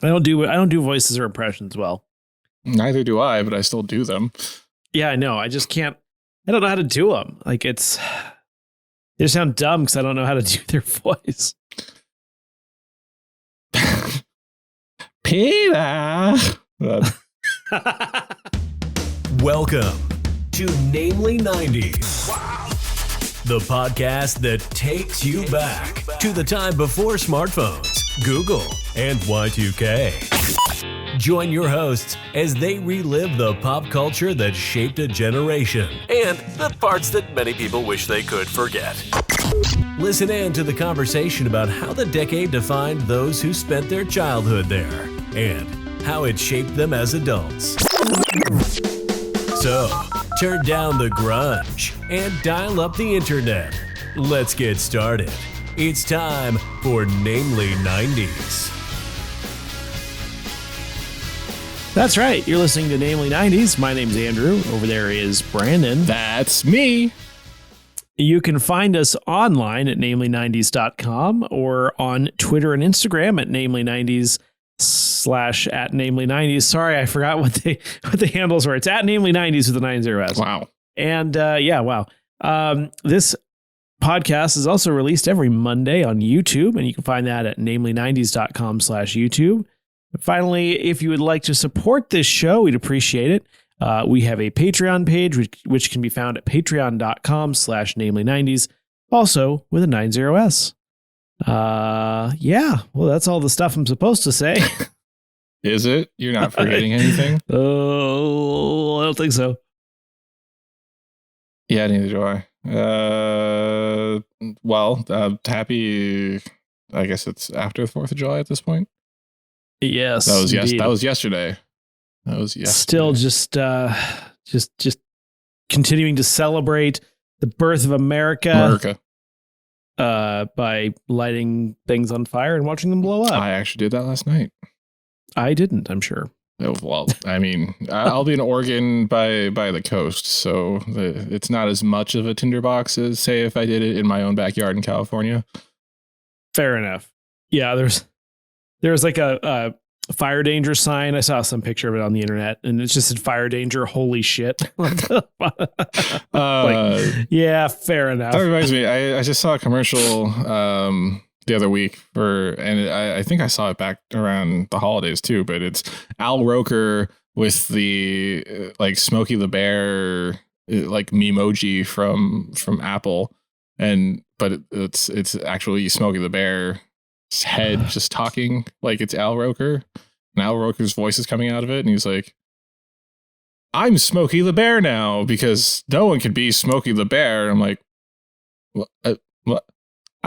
I don't do voices or impressions well. Neither do I, but I still do them. Yeah, I know. I just can't. I don't know how to do them. Like they sound dumb because I don't know how to do their voice. Peter. Welcome to Namely 90s. Wow. The podcast that takes you back to the time before smartphones, Google, and Y2K. Join your hosts as they relive the pop culture that shaped a generation and the parts that many people wish they could forget. Listen in to the conversation about how the decade defined those who spent their childhood there and how it shaped them as adults. So, turn down the grunge and dial up the internet. Let's get started. It's time for Namely 90s. That's right. You're listening to Namely 90s. My name's Andrew. Over there is Brandon. That's me. You can find us online at namely90s.com or on Twitter and Instagram at namely90s / @namely90s. Sorry, I forgot what the handles were. It's at namely90s with the 90s. Wow. And wow. This podcast is also released every Monday on YouTube, and you can find that at namely90s.com/YouTube. And finally, if you would like to support this show, we'd appreciate it. We have a Patreon page, which can be found at patreon.com/namely90s, also with a 90s. Yeah, well, that's all the stuff I'm supposed to say. Is it? You're not forgetting anything? Oh, I don't think so. Yeah, neither do I. Happy, I guess it's after the 4th of July at this point. Yes. That was yesterday. That was yesterday. Still just continuing to celebrate the birth of America. By lighting things on fire and watching them blow up. I actually did that last night. I didn't, I'm sure. Well, I mean, I'll be in Oregon by the coast, so it's not as much of a tinderbox as, say, if I did it in my own backyard in California. Fair enough. Yeah, there's like a fire danger sign. I saw some picture of it on the internet, and it's just said fire danger. Holy shit. Yeah, fair enough. That reminds me, I just saw a commercial the other week and I think I saw it back around the holidays too, but it's Al Roker with the like Smokey the Bear like memoji from Apple, but it's actually Smokey the Bear's head just talking like it's Al Roker, and Al Roker's voice is coming out of it, and he's like, I'm Smokey the Bear now because no one can be Smokey the Bear. And I'm like, what?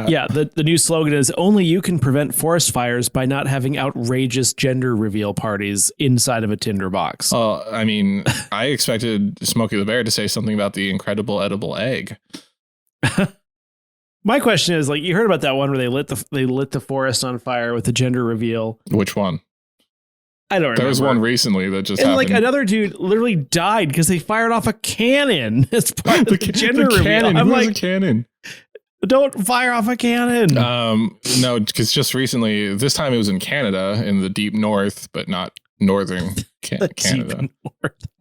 Yeah, the new slogan is only you can prevent forest fires by not having outrageous gender reveal parties inside of a tinderbox. I mean, I expected Smokey the Bear to say something about the incredible edible egg. My question is, like, you heard about that one where they lit the forest on fire with the gender reveal. Which one? I don't remember. There was one recently that just happened. Like another dude literally died because they fired off a cannon as part of the gender reveal. Cannon. I'm like, a cannon? Don't fire off a cannon. No, because just recently, this time it was in Canada, in the deep north, but not northern Canada.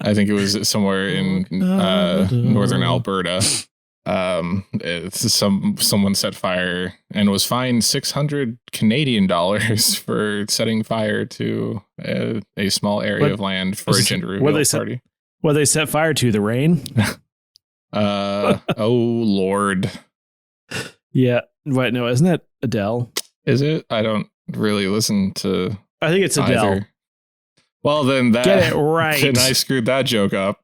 I think it was somewhere in northern Alberta. Someone set fire and was fined $600 Canadian for setting fire to a small area of land for a gender reveal party. What they set fire to? The rain? Oh Lord. Yeah. Wait, no, isn't that Adele? Is it? I don't really listen to. I think it's Adele. Either. Well, then that. Get it right. Then I screwed that joke up.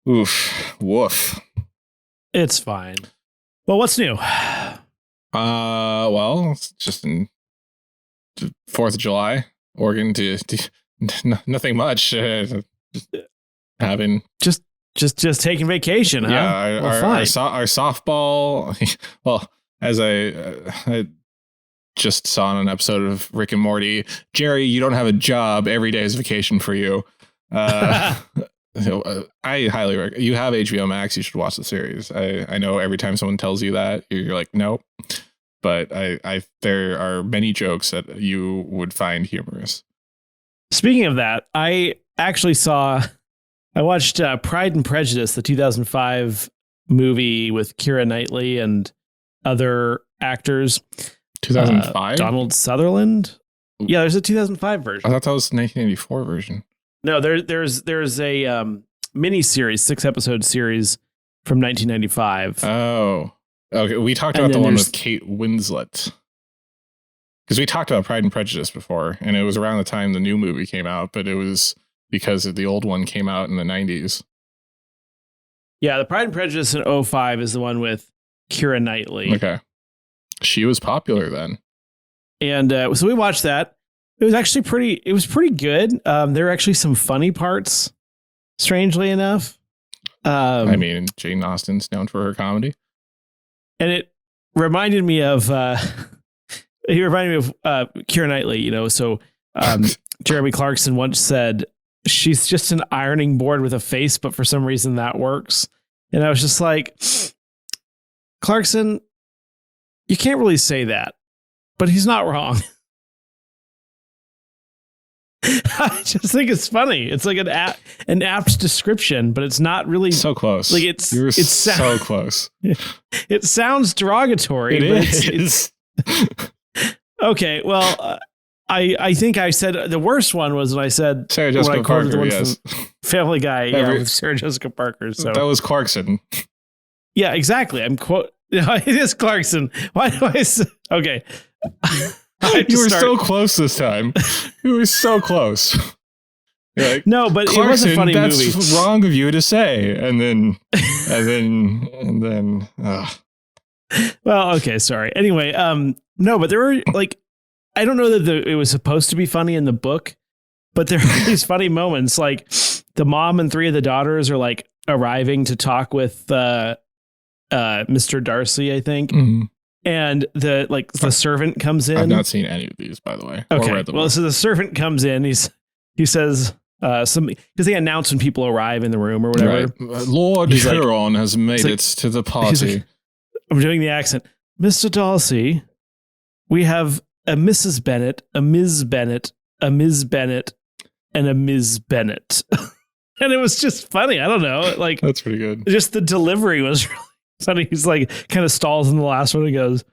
Oof. Woof. It's fine. Well, what's new? Well, it's just in 4th of July, Oregon. Nothing much. Just taking vacation, huh? Yeah, our softball. Well, as I just saw on an episode of Rick and Morty, Jerry, you don't have a job. Every day is vacation for you. I highly recommend. You have HBO Max. You should watch the series. I know every time someone tells you that, you're like, nope. but I there are many jokes that you would find humorous. Speaking of that, I watched Pride and Prejudice, the 2005 movie with Keira Knightley and other actors. 2005? Donald Sutherland. Yeah, there's a 2005 version. I thought that was the 1984 version. No, there's a mini series, 6-episode series from 1995. Oh, okay. We talked about the one with Kate Winslet. Because we talked about Pride and Prejudice before, and it was around the time the new movie came out, but it was because the old one came out in the 90s. Yeah, the Pride and Prejudice in 2005 is the one with Keira Knightley. Okay. She was popular then. And so we watched that. It was actually pretty good. There were actually some funny parts, strangely enough. I mean, Jane Austen's known for her comedy. And it reminded me of Keira Knightley, you know. So Jeremy Clarkson once said she's just an ironing board with a face, but for some reason that works. And I was just like, Clarkson, you can't really say that, but he's not wrong. I just think it's funny. It's like an apt description, but it's not really so close. Like it's so close. It sounds derogatory. It's okay. Well, I think I said the worst one was when I said Sarah Jessica Parker. The one yes, from Family Guy. With Sarah Jessica Parker. So that was Clarkson. Yeah, exactly. It is Clarkson. Why do I say? Okay. You were so close this time. You were so close. Like, no, but Clarkson, it was a funny movie. That's wrong of you to say. And then. Well, okay, sorry. Anyway, no, but there were like, I don't know that it was supposed to be funny in the book, but there are these funny moments. Like the mom and 3 of the daughters are like arriving to talk with Mr. Darcy, I think. Mm-hmm. And the servant comes in. I've not seen any of these, by the way. Okay. Well, so the servant comes in. He says something because they announce when people arrive in the room or whatever. Right. Lord Huron has made it to the party. I'm doing the accent. Mr. Darcy, we have a Mrs. Bennet, a Ms. Bennet, a Ms. Bennet, and a Ms. Bennet. And it was just funny. I don't know. Like that's pretty good. Just the delivery was really funny. He's like kind of stalls in the last one and goes,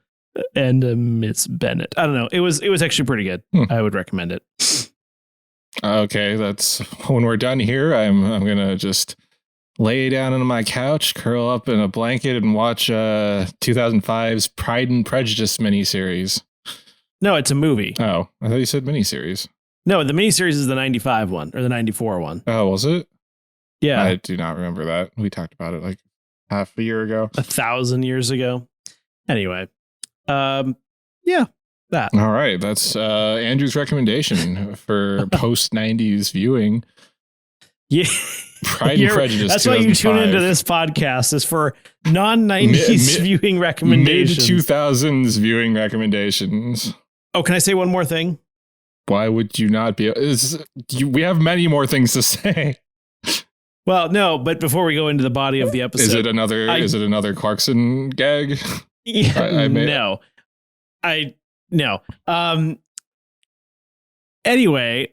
and Miss Bennet. I don't know. It was actually pretty good. I would recommend it. Okay, that's when we're done here. I'm gonna just lay down on my couch, curl up in a blanket, and watch 2005's Pride and Prejudice miniseries. No, it's a movie. Oh, I thought you said miniseries. No, the miniseries is the 95 one or the 94 one. Oh, was it? Yeah, I do not remember that. We talked about it like half a year ago. 1,000 years ago. Anyway, yeah, that. All right, that's Andrew's recommendation for post 90s viewing. Yeah, Pride and Prejudice. That's why you tune into this podcast, is for non-90s viewing recommendations. Mid 2000s viewing recommendations. Oh, can I say one more thing? Why would you not be? We have many more things to say. Well, no, but before we go into the body of the episode, is it another Clarkson gag? Yeah, no. Anyway,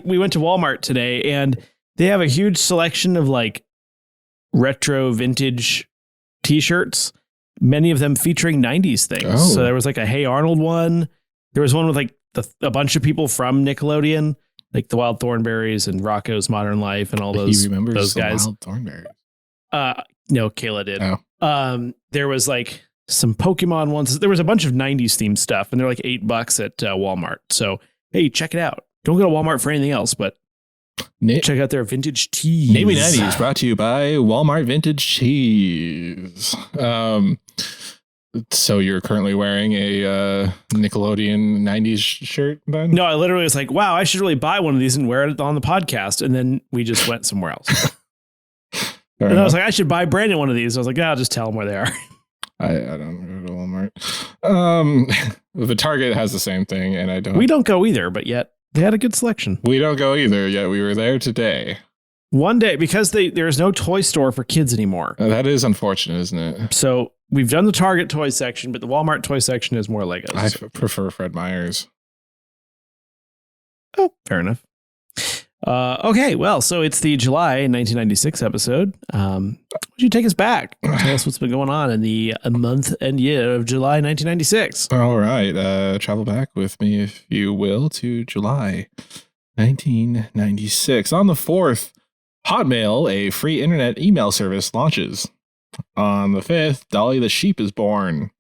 we went to Walmart today and they have a huge selection of like retro vintage t-shirts, many of them featuring 90s things. Oh. So there was like a Hey Arnold one. There was one with like a bunch of people from Nickelodeon, like the Wild Thornberrys and Rocko's Modern Life and all those guys. Wild Thornberrys. No, Kayla did. Oh. There was like some Pokemon ones. There was a bunch of 90s themed stuff, and they're like $8 at Walmart. So, hey, check it out. Don't go to Walmart for anything else, but check out their vintage tees. Namely 90s brought to you by Walmart Vintage Tees. So you're currently wearing a Nickelodeon 90s shirt, Ben? No, I literally was like, wow, I should really buy one of these and wear it on the podcast. And then we just went somewhere else. And I was like, I should buy Brandon one of these. I was like, I'll just tell him where they are. I don't go to Walmart. The Target has the same thing, and I don't. We don't go either, but yet they had a good selection. We don't go either, yet we were there today. One day, because there's no toy store for kids anymore. That is unfortunate, isn't it? So we've done the Target toy section, but the Walmart toy section is more Legos. I prefer Fred Meyers. Oh, fair enough. Okay, well, so it's the July 1996 episode. Would you take us back? Tell us what's been going on in the month and year of July 1996. All right. Travel back with me, if you will, to July 1996. On the 4th, Hotmail, a free internet email service, launches. On the 5th, Dolly the sheep is born.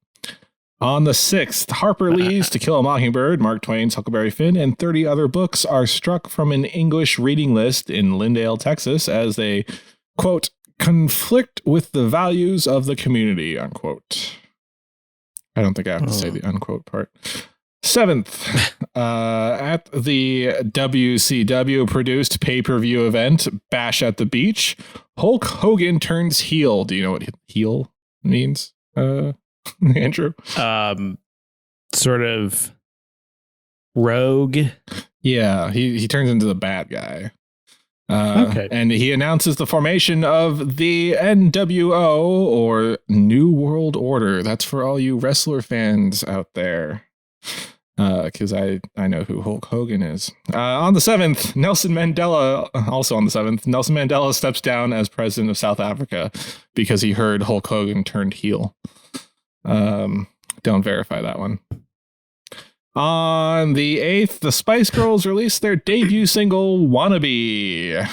On the 6th, Harper Lee's To Kill a Mockingbird, Mark Twain's Huckleberry Finn, and 30 other books are struck from an English reading list in Lindale, Texas, as they, quote, conflict with the values of the community, unquote. I don't think I have to say the unquote part. 7th, at the WCW produced pay-per-view event, Bash at the Beach, Hulk Hogan turns heel. Do you know what heel means? Andrew? Sort of rogue. Yeah, he turns into the bad guy. Okay. And he announces the formation of the NWO, or New World Order. That's for all you wrestler fans out there. Because I know who Hulk Hogan is. On the 7th, Nelson Mandela, also on the 7th, Nelson Mandela steps down as president of South Africa because he heard Hulk Hogan turned heel. Don't verify that one. On the 8th, the Spice Girls released their debut single, Wannabe.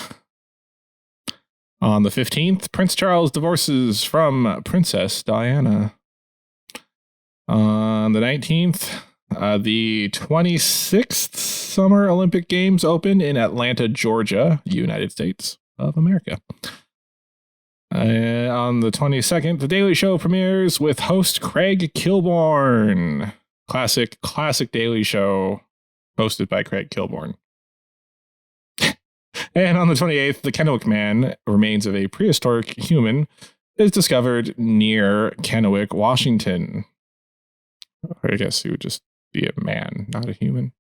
On the 15th, Prince Charles divorces from Princess Diana. On the 19th, the 26th Summer Olympic Games open in Atlanta, Georgia, United States of America. On the 22nd, The Daily Show premieres with host Craig Kilborn. Classic Daily Show hosted by Craig Kilborn. And on the 28th, the Kennewick Man, remains of a prehistoric human, is discovered near Kennewick, Washington. Or I guess he would just be a man, not a human.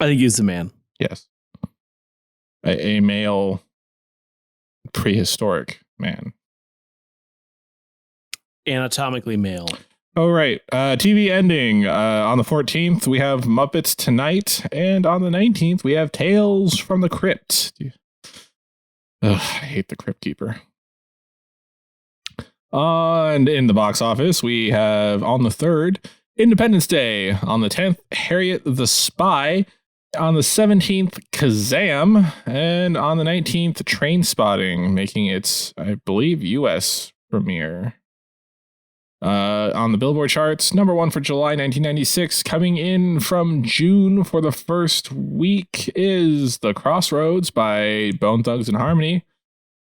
I think he's the man. Yes. A male prehistoric man. Anatomically male. Oh, right. TV ending. On the 14th, we have Muppets Tonight. And on the 19th, we have Tales from the Crypt. I hate the Crypt Keeper. And in the box office, we have on the 3rd, Independence Day. On the 10th, Harriet the Spy. On the 17th, Kazam. And on the 19th, Trainspotting, making its, I believe, U.S. premiere. On the Billboard charts, number 1 for July 1996, coming in from June for the first week, is The Crossroads by Bone Thugs and Harmony.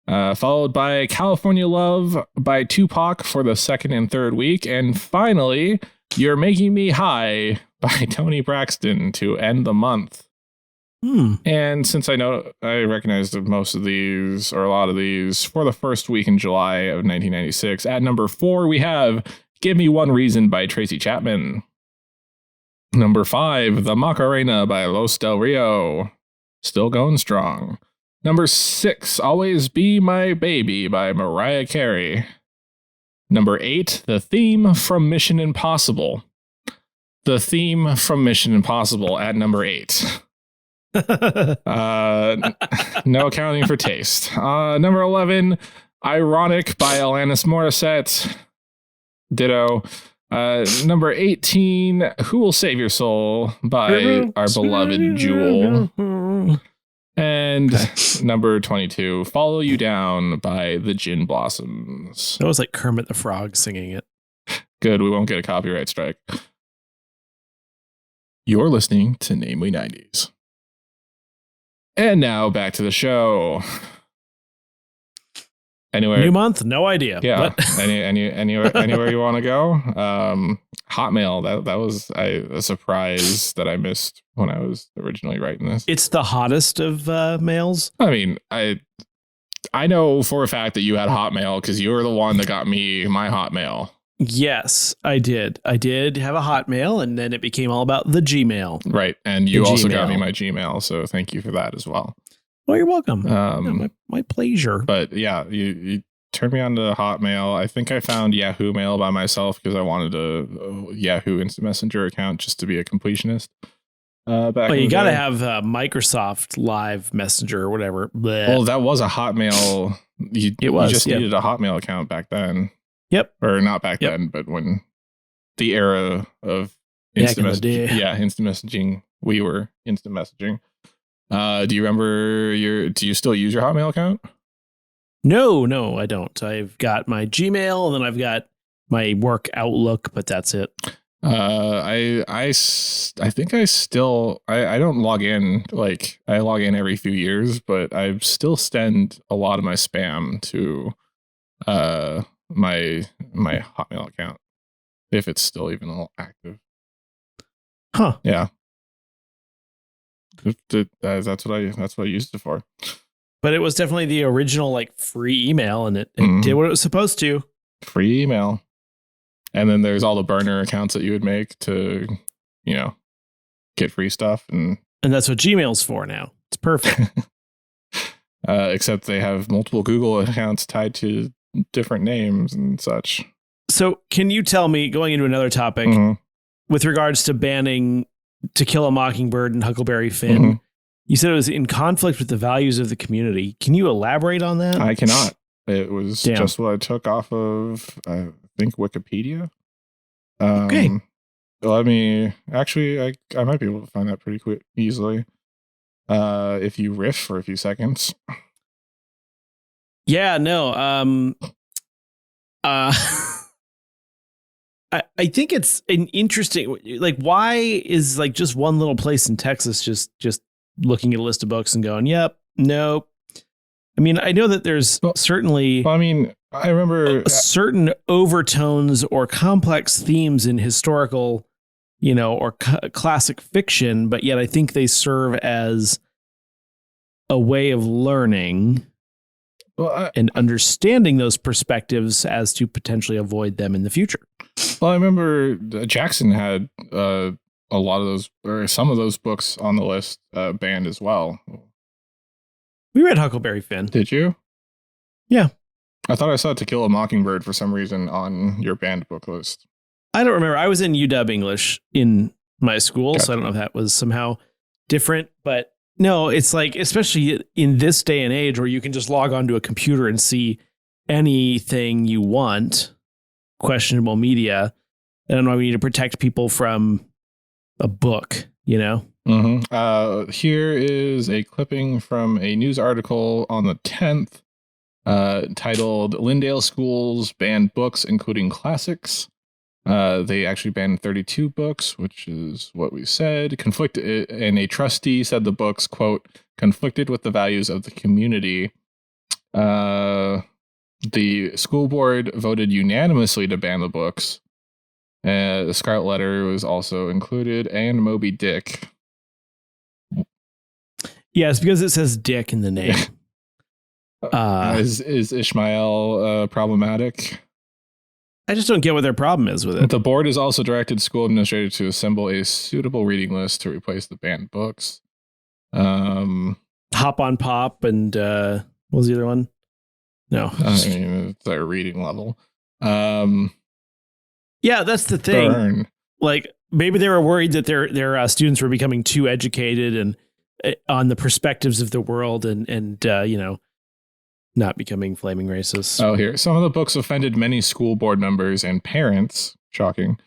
Followed by California Love by Tupac for the 2nd and 3rd week. And finally, You're Making Me High by Toni Braxton to end the month. And since I recognize most of these, or a lot of these, for the first week in July of 1996, at number 4, we have Give Me One Reason by Tracy Chapman. Number 5, The Macarena by Los Del Rio. Still going strong. Number 6, Always Be My Baby by Mariah Carey. Number 8, The Theme from Mission Impossible. The Theme from Mission Impossible at number 8. No accounting for taste. Number 11, Ironic by Alanis Morissette. Ditto. Number 18, Who Will Save Your Soul by our beloved Jewel. And number 22, Follow You Down by the Gin Blossoms. That was like Kermit the Frog singing it. Good, we won't get a copyright strike. You're listening to Namely 90s. And now back to the show. Anywhere, new month, no idea. Yeah, anywhere you want to go. Hotmail. That was a surprise that I missed when I was originally writing this. It's the hottest of mails. I mean, I know for a fact that you had Hotmail because you were the one that got me my Hotmail. Yes, I did. I did have a Hotmail, and then it became all about the Gmail. Right, and you also Gmail. got me my Gmail, so thank you for that as well. Well, you're welcome. My pleasure. But yeah, you turned me on to Hotmail. I think I found Yahoo Mail by myself because I wanted a Yahoo Instant Messenger account just to be a completionist. Back Well, in you the got to day. have Microsoft Live Messenger or whatever. Blech. Well, that was a Hotmail. It was, You just yeah. needed a Hotmail account back then. Yep. Or not back Yep. then, but when the era of Back instant in the messaging. day. Yeah, instant messaging. We were instant messaging. Do you remember do you still use your Hotmail account? No, I don't. I've got my Gmail and then I've got my work Outlook, but that's it. I think I still I don't log in, like I log in every few years, but I still send a lot of my spam to my Hotmail account if it's still even active. Huh. Yeah. That's what I used it for. But it was definitely the original like free email and it Mhm. did what it was supposed to. Free email. And then there's all the burner accounts that you would make to, get free stuff. And And that's what Gmail's for now. It's perfect. except they have multiple Google accounts tied to different names and such. So can you tell me, going into another topic, Mhm. with regards to banning To Kill a Mockingbird and Huckleberry Finn, Mhm. you said it was in conflict with the values of the community. Can you elaborate on that? I cannot. It was Damn. just what I took off of, I think, Wikipedia. Okay. Let me actually, I might be able to find that pretty quick, easily. If you riff for a few seconds. Yeah, no. I think it's an interesting, like, why is like just one little place in Texas just looking at a list of books and going, yep, nope. I mean, I know that there's Well, certainly Well, I mean, I remember. certain overtones or complex themes in historical, or classic fiction, but yet I think they serve as a way of learning and understanding those perspectives as to potentially avoid them in the future. Well, I remember Jackson had a lot of those, or some of those books on the list banned as well. We read Huckleberry Finn. Did you? Yeah. I thought I saw To Kill a Mockingbird for some reason on your banned book list. I don't remember. I was in UW English in my school, Gotcha. so I don't know if that was somehow different, but no, it's like, especially in this day and age where you can just log onto a computer and see anything you want, questionable media. I don't know. We need to protect people from a book, Mm-hmm. Here is a clipping from a news article on the 10th titled "Lindale Schools Banned Books, Including Classics." They actually banned 32 books, which is what we said. And a trustee said the books, quote, conflicted with the values of the community. The school board voted unanimously to ban the books. The Scarlet Letter was also included, and Moby Dick. Yes, because it says Dick in the name. Is Ishmael problematic? I just don't get what their problem is with it. The board has also directed school administrators to assemble a suitable reading list to replace the banned books. Hop on Pop and what was the other one? No. I mean, it's their reading level. Yeah, that's the thing. Burn. Like, maybe they were worried that their students were becoming too educated and on the perspectives of the world and not becoming flaming racist. Oh, here. Some of the books offended many school board members and parents, shocking,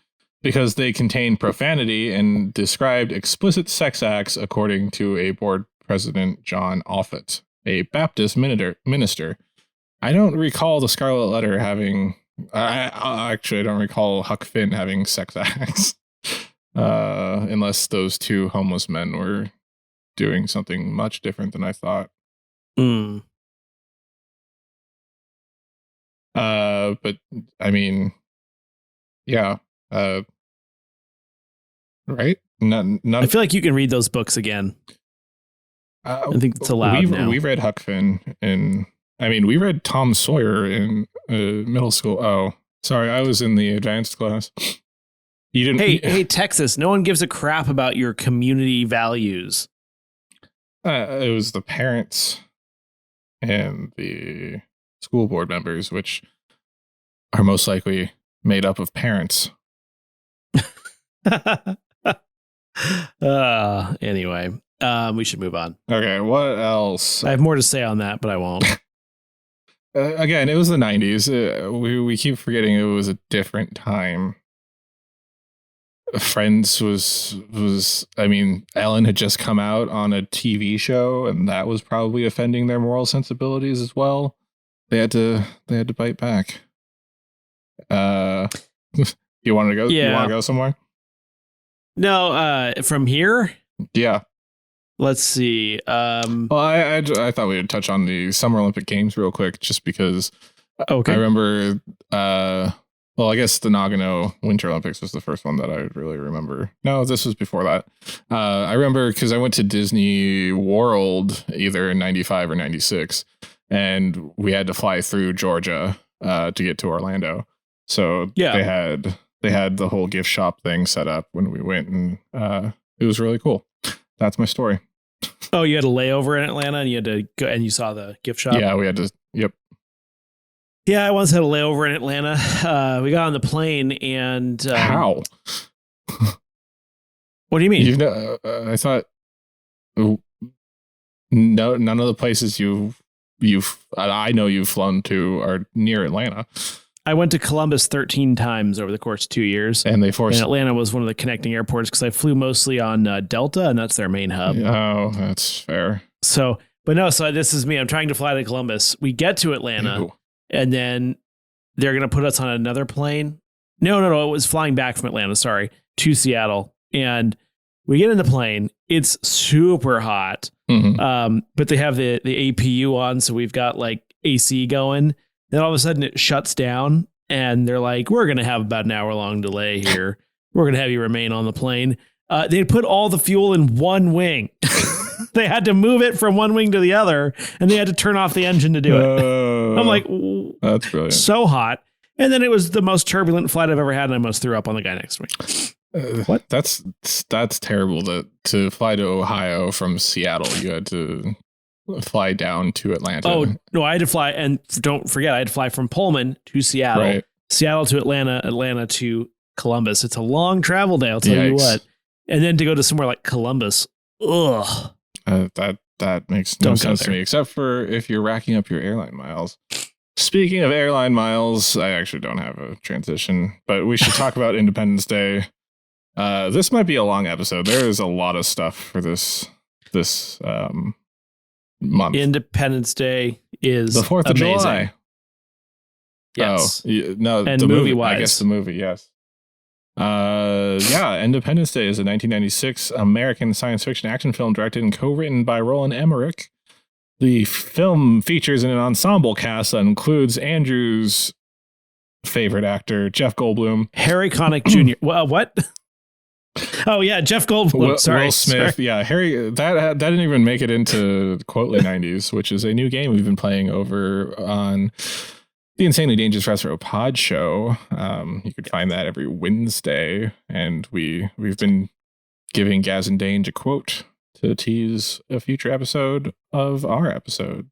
because they contained profanity and described explicit sex acts, according to a board president, John Offutt, a Baptist minister. I don't recall the Scarlet Letter having... I don't recall Huck Finn having sex acts, unless those two homeless men were doing something much different than I thought. Mm. But I mean, yeah, right? None. I feel like you can read those books again. I think it's allowed now. We read Huck Finn we read Tom Sawyer in middle school. Oh, sorry, I was in the advanced class. You didn't. Hey, Texas! No one gives a crap about your community values. It was the parents and the school board members, which are most likely made up of parents. Anyway, we should move on. Okay, what else? I have more to say on that, but I won't. Again, it was the 90s. We keep forgetting it was a different time. Friends was I mean, Ellen had just come out on a TV show, and that was probably offending their moral sensibilities as well. They had to bite back. You want to go? Yeah. You want to go somewhere? No, from here, Yeah. let's see. Well, I thought we would touch on the Summer Olympic Games real quick, just because Okay. I remember. Well, I guess the Nagano Winter Olympics was the first one that I really remember. No, this was before that. I remember because I went to Disney World either in 95 or 96, and we had to fly through Georgia to get to Orlando. So Yeah. they had the whole gift shop thing set up when we went, and it was really cool. That's my story. Oh, you had a layover in Atlanta, and you had to go, and you saw the gift shop. Yeah, we had to. Yep. Yeah, I once had a layover in Atlanta. We got on the plane, and How? What do you mean? You know, I thought no, none of the places I know you've flown to are near Atlanta, I went to Columbus 13 times over the course of 2 years. and they forced. And Atlanta was one of the connecting airports because I flew mostly on Delta, and that's their main hub. Oh, that's fair. So this is me. I'm trying to fly to Columbus. We get to Atlanta, Ew. and then they're going to put us on another plane. No. It was flying back from Atlanta, sorry, to Seattle. And we get in the plane. It's super hot. Mhm. But they have the APU on, so we've got like AC going. Then all of a sudden it shuts down, and they're like, we're going to have about an hour-long delay here. We're going to have you remain on the plane. They put all the fuel in one wing. They had to move it from one wing to the other, and they had to turn off the engine to do it. I'm like, that's brilliant. so hot. And then it was the most turbulent flight I've ever had, and I almost threw up on the guy next to me. What? That's terrible. To fly to Ohio from Seattle, you had to fly down to Atlanta. Oh, no, I had to fly, and don't forget, I had to fly from Pullman to Seattle, right. Seattle to Atlanta, Atlanta to Columbus. It's a long travel day, I'll tell you Yikes. what. And then to go to somewhere like Columbus, ugh. That makes no Don't go sense to there. me, except for if you're racking up your airline miles. Speaking of airline miles, I actually don't have a transition, but we should talk about Independence Day. This might be a long episode. There is a lot of stuff for this month. Independence Day is The 4th of amazing. July. Yes. Oh, no, And the movie. movie-wise. I guess the movie, yes. Yeah, Independence Day is a 1996 American science fiction action film directed and co-written by Roland Emmerich. The film features an ensemble cast that includes Andrew's favorite actor, Jeff Goldblum. Harry Connick Jr. Well, what? Oh, yeah, Jeff Goldblum. Sorry. Will Smith. Sorry. Yeah, Harry. That didn't even make it into Quotely 90s, which is a new game we've been playing over on the Insanely Dangerous Retro Pod Show. You could find that every Wednesday, and we've been giving Gaz and Dange a quote to tease a future episode of our episode.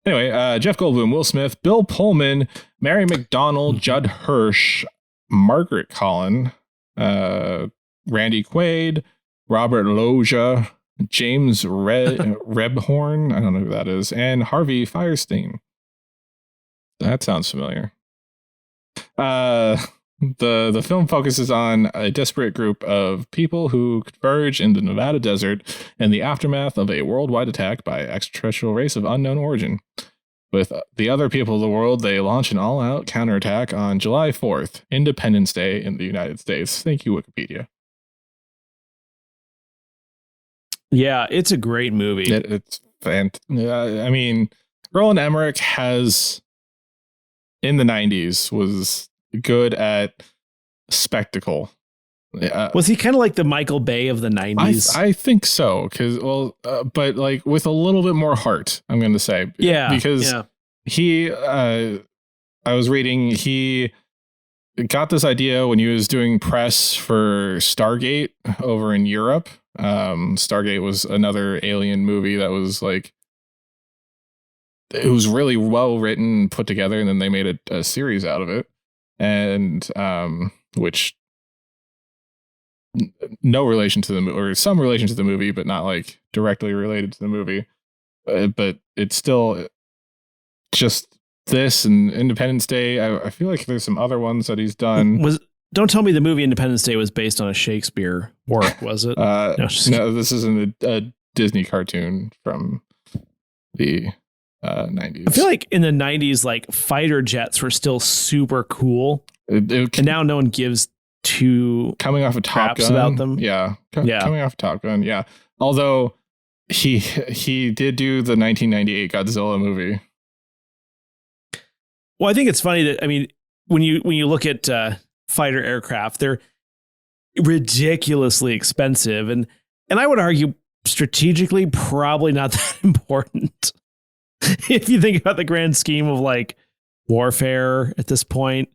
Anyway, Jeff Goldblum, Will Smith, Bill Pullman, Mary McDonnell, Judd Hirsch, Margaret Collin, Randy Quaid, Robert Loggia, James Rebhorn, I don't know who that is, and Harvey Fierstein. That sounds familiar. The film focuses on a disparate group of people who converge in the Nevada desert in the aftermath of a worldwide attack by an extraterrestrial race of unknown origin. With the other people of the world, they launch an all-out counterattack on July 4th, Independence Day in the United States. Thank you, Wikipedia. Yeah, it's a great movie. It's fantastic. I mean, Roland Emmerich has, in the 90s, was good at spectacle. Was he kind of like the Michael Bay of the 90s? I think so, but like with a little bit more heart, I'm going to say. Yeah. Because he, I was reading, he got this idea when he was doing press for Stargate over in Europe. Stargate was another alien movie that was like it was really well written, put together, and then they made a series out of it, and which no relation to the movie, or some relation to the movie, but not like directly related to the movie. But it's still just this and Independence Day. I feel like there's some other ones that he's done. Don't tell me the movie Independence Day was based on a Shakespeare work, was it? No, this isn't a Disney cartoon from the 90s. I feel like in the 90s, like fighter jets were still super cool, and now no one gives two coming off of Top Gun about them. Yeah, coming off of Top Gun. Yeah, although he did do the 1998 Godzilla movie. Well, I think it's funny that, I mean, when you look at fighter aircraft, they're ridiculously expensive, and I would argue strategically probably not that important. If you think about the grand scheme of like warfare at this point,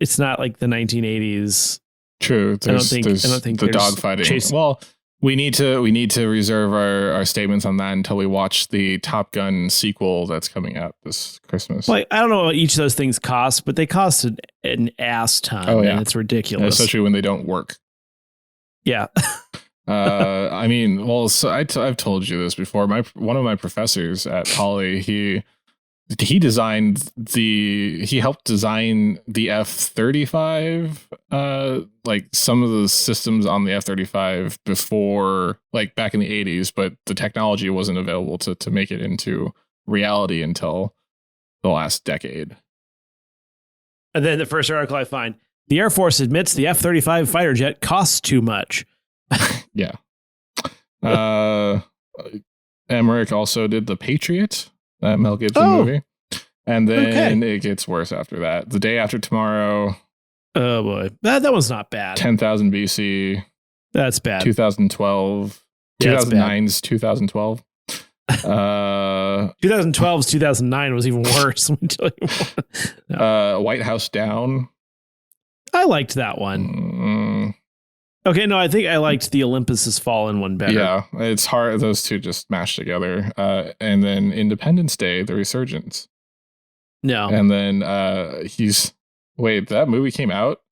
it's not like the 1980s. True. I don't think the dogfighting. Well, we need to reserve our statements on that until we watch the Top Gun sequel that's coming out this Christmas. Like, I don't know what each of those things cost, but they cost an ass ton. Oh, yeah. And it's ridiculous. Especially when they don't work. Yeah. I mean, well, so I've told you this before. One of my professors at Poly, he helped design the F-35, like some of the systems on the F-35 before, like back in the 80s, but the technology wasn't available to make it into reality until the last decade. And then the first article I find, the Air Force admits the F-35 fighter jet costs too much. Yeah. Emmerich also did The Patriot, that Mel Gibson movie. And then it gets worse after that. The Day After Tomorrow. Oh boy. That one's not bad. 10,000 BC. That's bad. 2012. Yeah, 2009's 2012. 2012's 2009 was even worse. Let me tell you what. No. White House Down. I liked that one. Okay, no, I think I liked the Olympus Has Fallen one better. Yeah, it's hard. Those two just mashed together. And then Independence Day, The Resurgence. No. And then wait, that movie came out?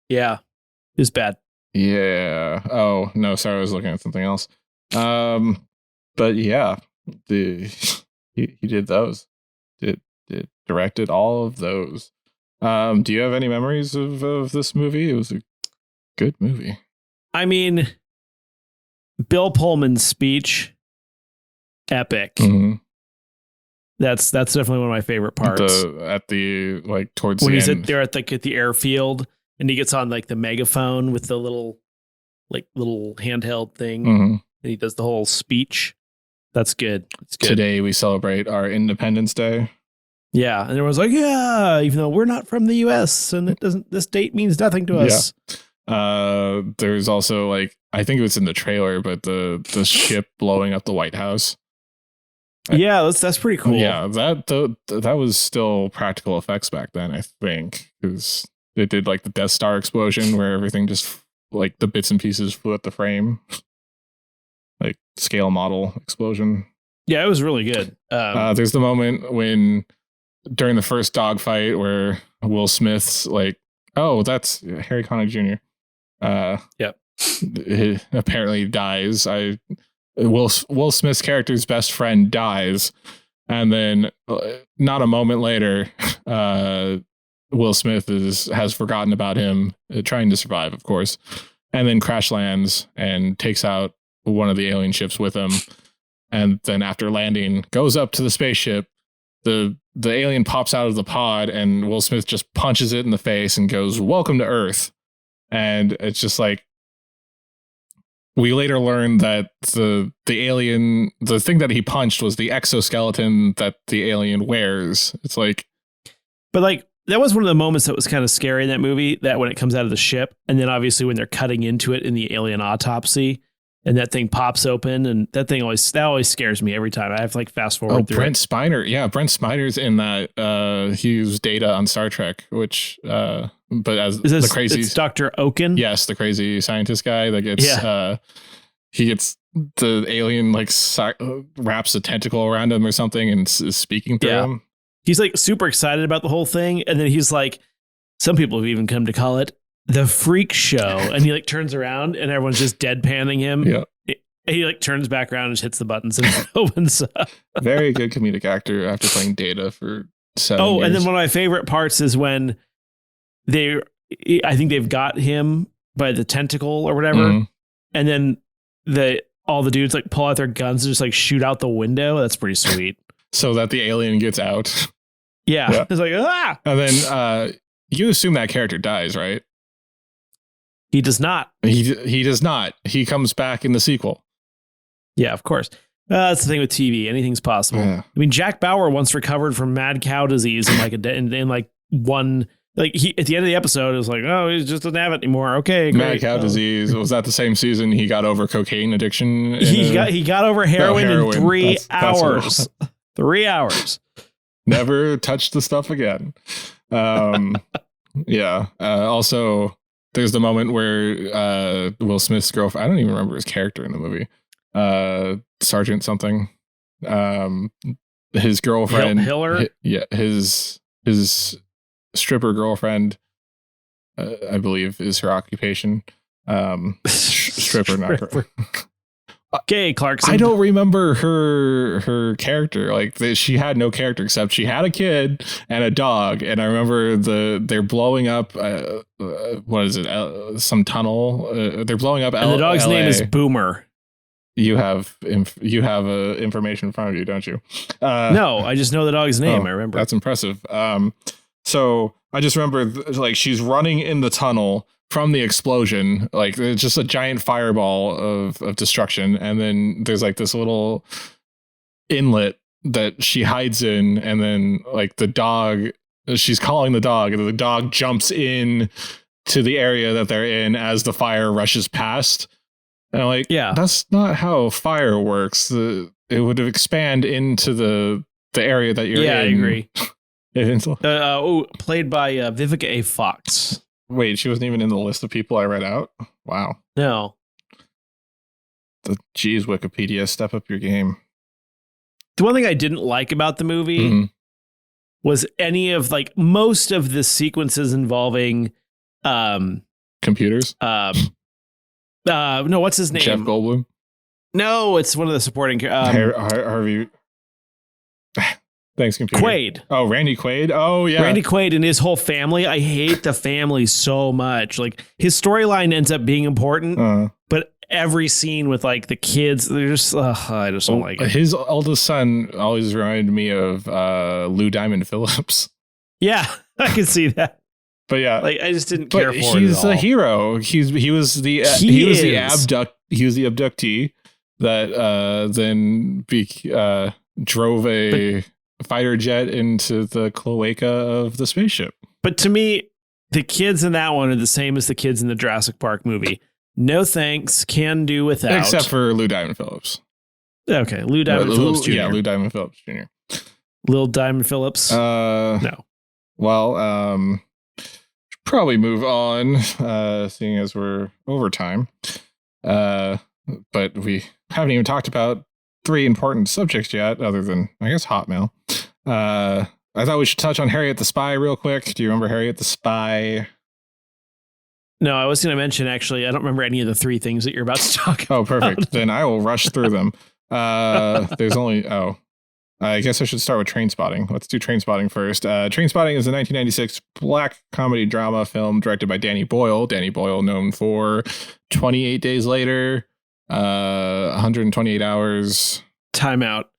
Yeah, it was bad. Yeah. Oh, no, sorry, I was looking at something else. But yeah, he did those. Did directed all of those. Do you have any memories of this movie? It was a good movie. I mean, Bill Pullman's speech, epic. Mm-hmm. That's definitely one of my favorite parts. Towards when the he's end. there at the airfield and he gets on like the megaphone with the little handheld thing, and he does the whole speech. That's good. It's good. Today we celebrate our Independence Day. Yeah, and everyone's like, yeah, even though we're not from the U.S. and this date means nothing to us. Yeah. There's also I think it was in the trailer, but the ship blowing up the White House. Yeah, that's pretty cool. Yeah, that was still practical effects back then, I think, because they did the Death Star explosion where everything just the bits and pieces flew at the frame, scale model explosion. Yeah, it was really good. There's the moment when during the first dogfight where Will Smith's oh, that's Harry Connick Jr. Yep. He apparently dies. Will Smith's character's best friend dies, and then not a moment later, Will Smith has forgotten about him, trying to survive, of course, and then crash lands and takes out one of the alien ships with him, and then after landing, goes up to the spaceship. The alien pops out of the pod, and Will Smith just punches it in the face and goes, "Welcome to Earth," and it's just we later learned that the alien, the thing that he punched was the exoskeleton that the alien wears. It's but that was one of the moments that was kind of scary in that movie, that when it comes out of the ship, and then obviously when they're cutting into it in the alien autopsy, and that thing pops open, and that always scares me every time. I have to fast forward through Brent it. Spiner. Yeah, Brent Spiner's in that. He used Data on Star Trek, which but as the crazy, it's Dr. Oken. Yes, the crazy scientist guy that gets he gets the alien like wraps a tentacle around him or something and is speaking through him. He's like super excited about the whole thing, and then he's like, some people have even come to call it the freak show, and he like turns around and everyone's just deadpanning him. Yeah. He like turns back around and just hits the buttons and it opens up. Very good comedic actor after playing Data for 7 years. And then one of my favorite parts is when I think they've got him by the tentacle or whatever, and then all the dudes like pull out their guns and just like shoot out the window. That's pretty sweet. So that the alien gets out. Yeah. It's like, ah! And then you assume that character dies, right? He does not. He does not. He comes back in the sequel. Yeah, of course. That's the thing with TV. Anything's possible. Yeah. I mean, Jack Bauer once recovered from mad cow disease in like in like one. Like he at the end of the episode, it was like, oh, he just doesn't have it anymore. Okay, great. Mad cow disease. Was that the same season he got over cocaine addiction? He got over heroin in 3 hours. That's 3 hours. Never touched the stuff again. Yeah. Also, there's the moment where Will Smith's girlfriend, I don't even remember his character in the movie, Sergeant something, his girlfriend, Hiller? His stripper girlfriend, I believe is her occupation. Stripper, not her. Okay, Clarkson. I don't remember her character. Like she had no character except she had a kid and a dog. And I remember they're blowing up. What is it? Some tunnel. They're blowing up. And the dog's LA. name is Boomer. You have information in front of you, don't you? No, I just know the dog's name. I remember. That's impressive. So I just remember like she's running in the tunnel from the explosion, like it's just a giant fireball of destruction, and then there's like this little inlet that she hides in, and then like the dog, she's calling the dog, and the dog jumps in to the area that they're in as the fire rushes past. And I'm like, yeah, that's not how fire works. It would expand into the area that you're in. Yeah, I agree. Played by Vivica A. Fox. Wait, she wasn't even in the list of people I read out? Wow. No. Geez, Wikipedia, step up your game. The one thing I didn't like about the movie was any of like most of the sequences involving computers. No, what's his name? Jeff Goldblum. No, it's one of the supporting Harvey. Thanks, computer. Quaid. Oh, Randy Quaid. Oh, yeah. Randy Quaid and his whole family. I hate the family so much. Like his storyline ends up being important, but every scene with like the kids, they're just, I just don't like it. His oldest son always reminded me of Lou Diamond Phillips. Yeah, I can see that. But yeah, like I just didn't care for it. He's a hero. He was the abductee that then drove a fighter jet into the cloaca of the spaceship. But to me, the kids in that one are the same as the kids in the Jurassic Park movie. No thanks, can do without. Except for Lou Diamond Phillips. Okay, Lou Diamond Phillips Jr. Yeah, Lou Diamond Phillips Jr. Lil Diamond Phillips? No. Well, should probably move on, seeing as we're over time. But we haven't even talked about 3 important subjects yet, other than, I guess, Hotmail. I thought we should touch on Harriet the Spy real quick. Do you remember Harriet the Spy? No, I was going to mention, actually, I don't remember any of the 3 things that you're about to talk about. Oh, perfect. Then I will rush through them. There's only, I guess I should start with Trainspotting. Let's do Trainspotting first. Trainspotting is a 1996 black comedy drama film directed by Danny Boyle. Danny Boyle, known for 28 Days Later, 128 Hours. Time out.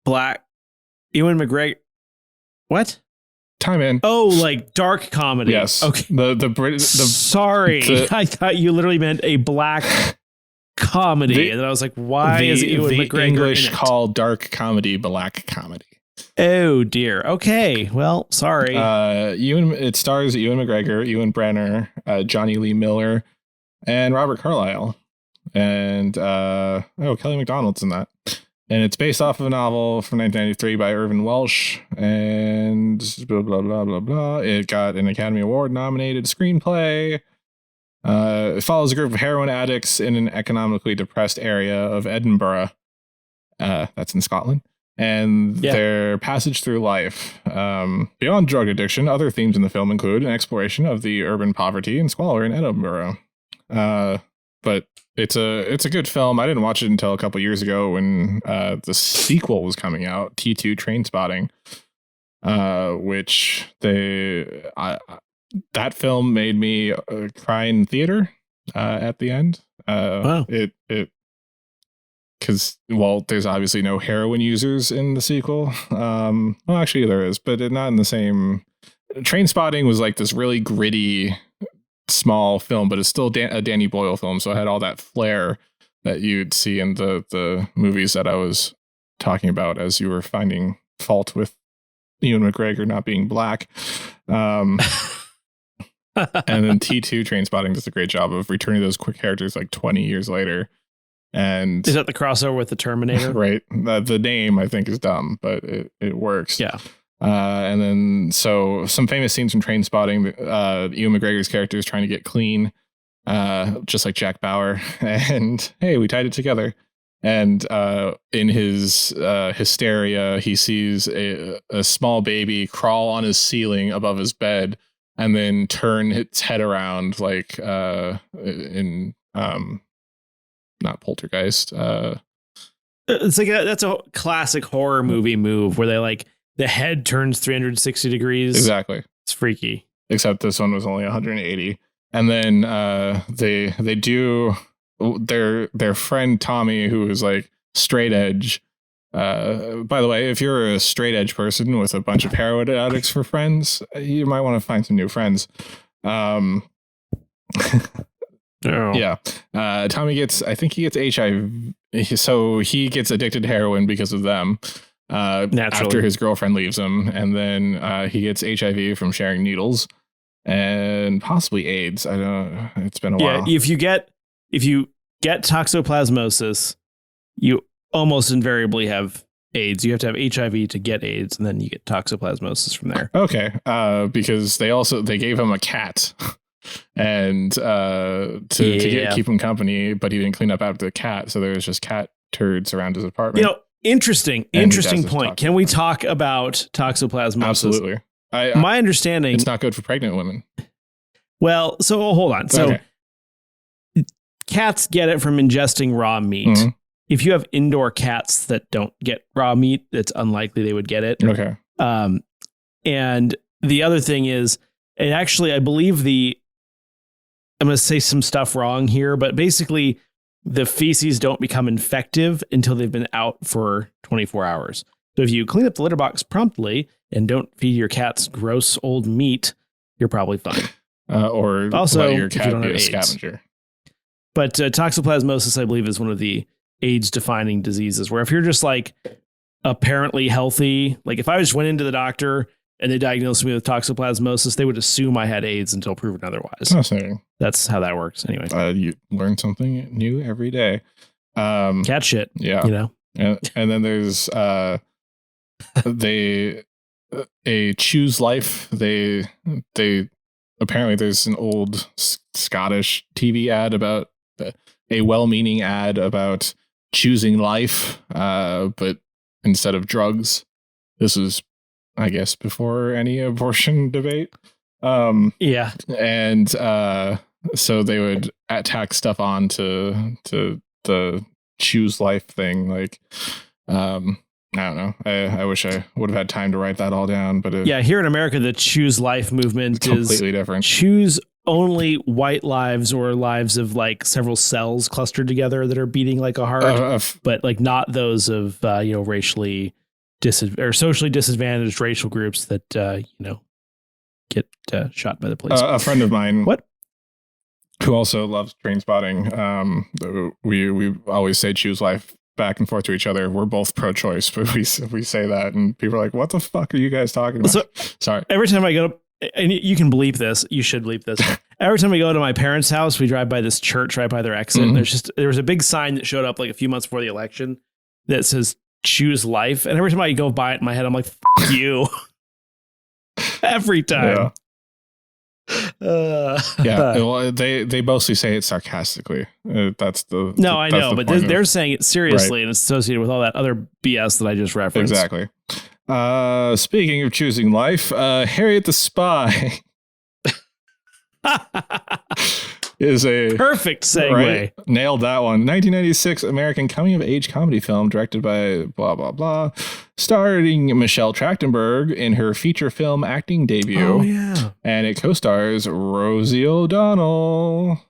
Black. Ewan McGregor. What? Time in. Oh, like dark comedy. Yes. Okay. Sorry. I thought you literally meant a black comedy. And then I was like, why is Ewan McGregor English in it? called dark comedy, black comedy. Oh, dear. Okay. Well, sorry. It stars Ewan McGregor, Ewan Brenner, Johnny Lee Miller, and Robert Carlyle. And Kelly MacDonald's in that. And it's based off of a novel from 1993 by Irvin Welsh. And blah, blah, blah, blah, blah. It got an Academy Award nominated screenplay. It follows a group of heroin addicts in an economically depressed area of Edinburgh. That's in Scotland. And their passage through life. Beyond drug addiction, other themes in the film include an exploration of the urban poverty and squalor in Edinburgh. But it's a good film. I didn't watch it until a couple years ago when the sequel was coming out, T2 Trainspotting, which that film made me cry in theater at the end. Wow. Because, well, there's obviously no heroin users in the sequel. Well, actually, there is, but not in the same. Trainspotting was like this really gritty, small film, but it's still a Danny Boyle film. So it had all that flair that you'd see in the movies that I was talking about as you were finding fault with Ewan McGregor not being black. And then T2 Trainspotting does a great job of returning those quick characters like 20 years later. And is that the crossover with the Terminator? Right. The name I think is dumb, but it works. Yeah. And then so some famous scenes from Trainspotting. Ewan McGregor's character is trying to get clean, just like Jack Bauer. And hey, we tied it together. And in his hysteria, he sees a small baby crawl on his ceiling above his bed and then turn its head around like in not Poltergeist. It's like that's a classic horror movie move where they like the head turns 360 degrees. Exactly. It's freaky. Except this one was only 180. And then they do their friend Tommy, who is like straight edge. By the way, if you're a straight edge person with a bunch of heroin addicts for friends, you might want to find some new friends. Oh. Yeah. Tommy I think he gets HIV. So he gets addicted to heroin because of them. After his girlfriend leaves him. And then he gets HIV from sharing needles and possibly AIDS. I don't know. It's been a while. Yeah. If you get toxoplasmosis, you almost invariably have AIDS. You have to have HIV to get AIDS, and then you get toxoplasmosis from there. Okay. Because they gave him a cat. And to keep him company, but he didn't clean up after the cat, so there was just cat turds around his apartment. Interesting point. Can we talk about toxoplasmosis? Absolutely. My understanding, it's not good for pregnant women. Well, so hold on. So cats get it from ingesting raw meat. Mm-hmm. If you have indoor cats that don't get raw meat, it's unlikely they would get it. Okay. And the other thing is, and actually, I believe I'm going to say some stuff wrong here, but basically the feces don't become infective until they've been out for 24 hours. So if you clean up the litter box promptly and don't feed your cats gross old meat, you're probably fine. Or also, let your cat be a AIDS. scavenger. But toxoplasmosis, I believe, is one of the AIDS-defining diseases where if you're just like apparently healthy, like if I just went into the doctor and they diagnosed me with toxoplasmosis, they would assume I had AIDS until proven otherwise. Fascinating. That's how that works. Anyway, you learn something new every day. Cat shit. Yeah. You know. And then there's a Choose Life. They apparently there's an old Scottish TV ad about a well-meaning ad about choosing life, but instead of drugs. This is, I guess, before any abortion debate. Yeah. And so they would tack stuff on to the Choose Life thing. Like, I don't know. I wish I would have had time to write that all down. But here in America, the Choose Life movement is completely different. Choose only white lives or lives of like several cells clustered together that are beating like a heart, but like not those of racially or socially disadvantaged racial groups that get shot by the police. A friend of mine, what, who also loves Trainspotting, we always say Choose Life back and forth to each other. We're both pro-choice, but we say that, and people are like, "What the fuck are you guys talking about?" So, sorry. Every time I go to, and you can bleep this, you should bleep this. Every time we go to my parents' house, we drive by this church right by their exit. Mm-hmm. There was a big sign that showed up like a few months before the election that says Choose Life. And every time I go by it in my head, I'm like, fuck you. Every time. Yeah, well, they mostly say it sarcastically. That's the No, I know, but they're saying it seriously, Right. and it's associated with all that other BS that I just referenced. Exactly. Speaking of choosing life, Harriet the Spy is a Perfect segue. Right? Nailed that one. 1996 American coming of age comedy film directed by blah blah blah, starring Michelle Trachtenberg in her feature film acting debut. Oh yeah. And it co-stars Rosie O'Donnell.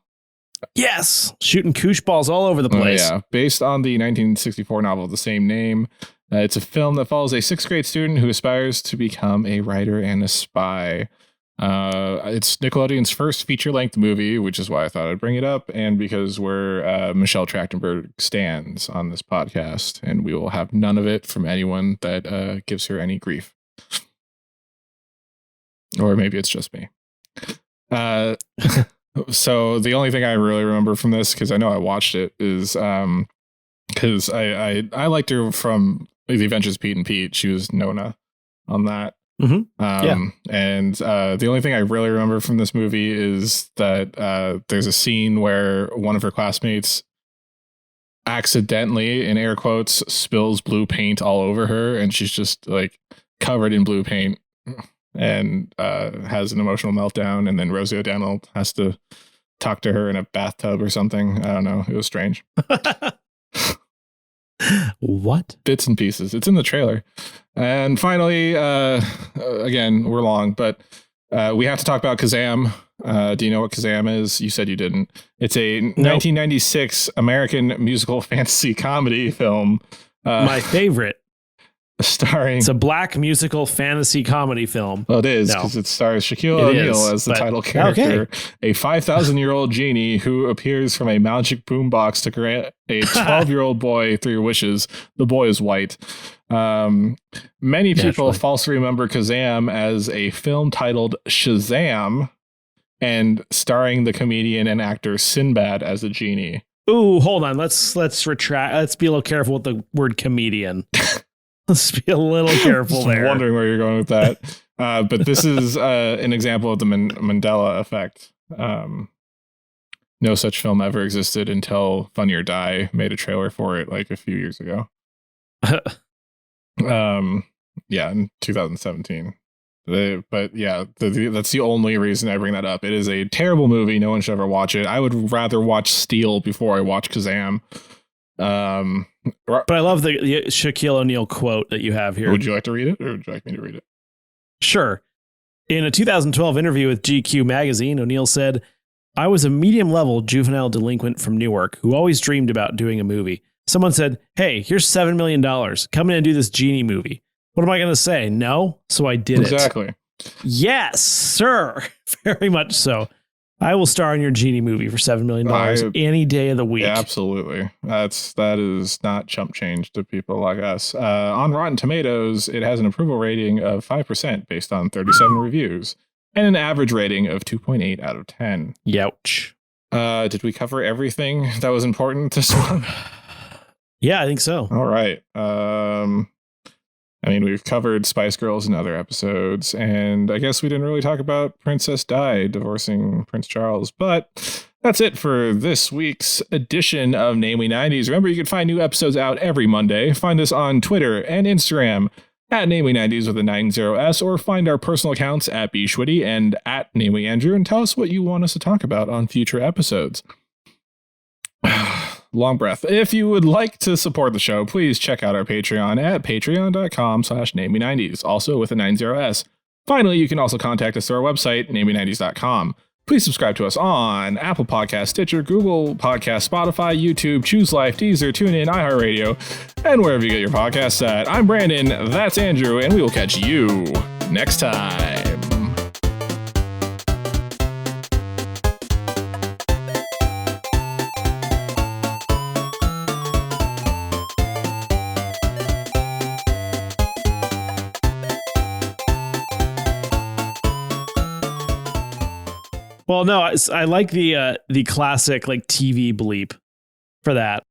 Yes, shooting koosh balls all over the place. Yeah, based on the 1964 novel of the same name. It's a film that follows a sixth grade student who aspires to become a writer and a spy. It's Nickelodeon's first feature-length movie, which is why I thought I'd bring it up, and because we're Michelle Trachtenberg stands on this podcast, and we will have none of it from anyone that gives her any grief. Or maybe it's just me. So the only thing I really remember from this, because I know I watched it, is because I liked her from The Adventures of Pete and Pete. She was Nona on that. Mm-hmm. And the only thing I really remember from this movie is that there's a scene where one of her classmates accidentally, in air quotes, spills blue paint all over her, and she's just like covered in blue paint and has an emotional meltdown, and then Rosie O'Donnell has to talk to her in a bathtub or something. I don't know. It was strange. What? Bits and pieces. It's in the trailer. And finally, again, we're long, but we have to talk about Kazam. Do you know what Kazam is? You said you didn't. It's a 1996 American musical fantasy comedy film. My favorite. Starring... It's a black musical fantasy comedy film. Well, it is, because it stars Shaquille O'Neal as the title character, a 5,000-year-old genie who appears from a magic boombox to grant a 12-year-old boy 3 wishes. The boy is white. Many people falsely remember Kazam as a film titled Shazam and starring the comedian and actor Sinbad as a genie. Ooh, hold on. Let's retract. Let's be a little careful with the word comedian. Let's be a little careful there. Wondering where you're going with that. But this is an example of the Mandela effect. No such film ever existed until Funny or Die made a trailer for it like a few years ago. Yeah, in 2017. But yeah, that's the only reason I bring that up. It is a terrible movie. No one should ever watch it. I would rather watch Steel before I watch Kazam. But I love the Shaquille O'Neal quote that you have here. Would you like to read it, or would you like me to read it? Sure. In a 2012 interview with GQ magazine, O'Neal said, "I was a medium-level juvenile delinquent from Newark who always dreamed about doing a movie. Someone said, 'Hey, here's $7 million. Come in and do this genie movie.' What am I going to say? No? So I did it." Exactly. Yes, sir. Very much so. I will star in your genie movie for $7 million any day of the week. Yeah, absolutely. That is not chump change to people like us. On Rotten Tomatoes, it has an approval rating of 5% based on 37 reviews and an average rating of 2.8 out of 10. Youch. Did we cover everything that was important this one? Yeah, I think so. All right. I mean, we've covered Spice Girls in other episodes, and I guess we didn't really talk about Princess Di divorcing Prince Charles, but that's it for this week's edition of Namely 90s. Remember, you can find new episodes out every Monday. Find us on Twitter and Instagram at Namely 90s with a 90s, or find our personal accounts at bschwitty and at Namely Andrew, and tell us what you want us to talk about on future episodes. Long breath. If you would like to support the show, please check out our Patreon at patreon.com/namely90s, also with a 90s. Finally, you can also contact us through our website, namely90s.com. Please subscribe to us on Apple Podcasts, Stitcher, Google Podcasts, Spotify, YouTube, Choose Life, Deezer, TuneIn, iHeartRadio, and wherever you get your podcasts at. I'm Brandon, that's Andrew, and we will catch you next time. Well, no, I like the classic like TV bleep for that.